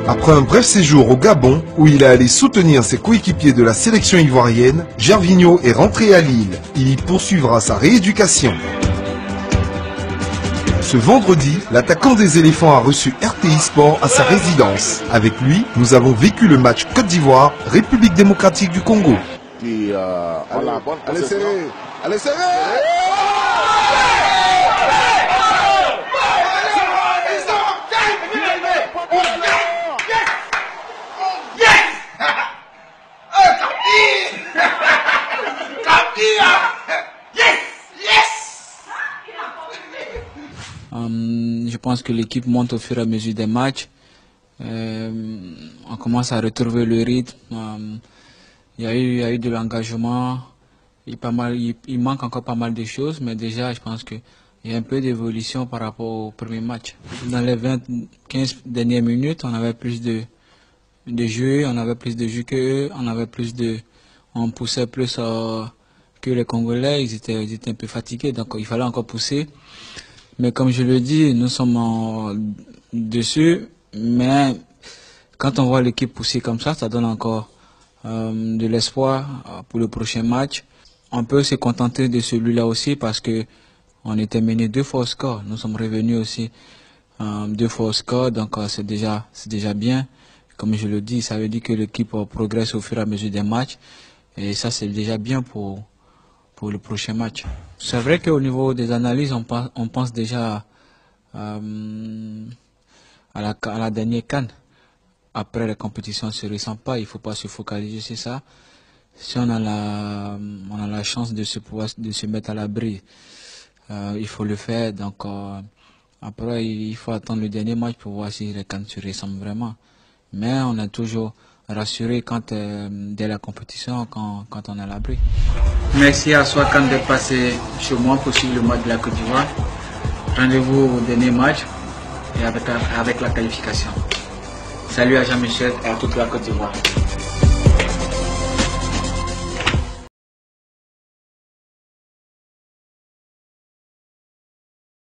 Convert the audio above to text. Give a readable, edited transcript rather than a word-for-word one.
Après un bref séjour au Gabon, où il est allé soutenir ses coéquipiers de la sélection ivoirienne, Gervinho est rentré à Lille. Il y poursuivra sa rééducation. Ce vendredi, l'attaquant des éléphants a reçu RTI Sport à sa résidence. Avec lui, nous avons vécu le match Côte d'Ivoire, République démocratique du Congo. Puis, voilà, bonne possession. Allez serrer. Je pense que l'équipe monte au fur et à mesure des matchs. On commence à retrouver le rythme. Il y a eu de l'engagement. Il manque encore pas mal de choses, mais déjà, je pense qu'il y a un peu d'évolution par rapport au premier match. Dans les 15 dernières minutes, on avait plus de jeux, on avait plus de jeux qu'eux, on poussait plus que les Congolais. Ils étaient un peu fatigués, donc il fallait encore pousser. Mais comme je le dis, nous sommes dessus, mais quand on voit l'équipe pousser comme ça donne encore de l'espoir pour le prochain match. On peut se contenter de celui-là aussi parce que on était mené 2 fois au score. Nous sommes revenus aussi 2 fois au score, donc c'est déjà bien. Comme je le dis, ça veut dire que l'équipe progresse au fur et à mesure des matchs, et ça c'est déjà bien pour le prochain match. C'est vrai qu'au niveau des analyses, on pense déjà à la dernière CAN. Après la compétition ne se ressent pas, il ne faut pas se focaliser sur ça. Si on a la chance de se mettre à l'abri, il faut le faire. Donc après, il faut attendre le dernier match pour voir si les CAN se ressemblent vraiment. Mais on est toujours rassuré dès la compétition quand on est à l'abri. Merci à Swakan de passer chez moi pour suivre le match de la Côte d'Ivoire. Rendez-vous au dernier match et avec la qualification. Salut à Jean-Michel et à toute la Côte d'Ivoire.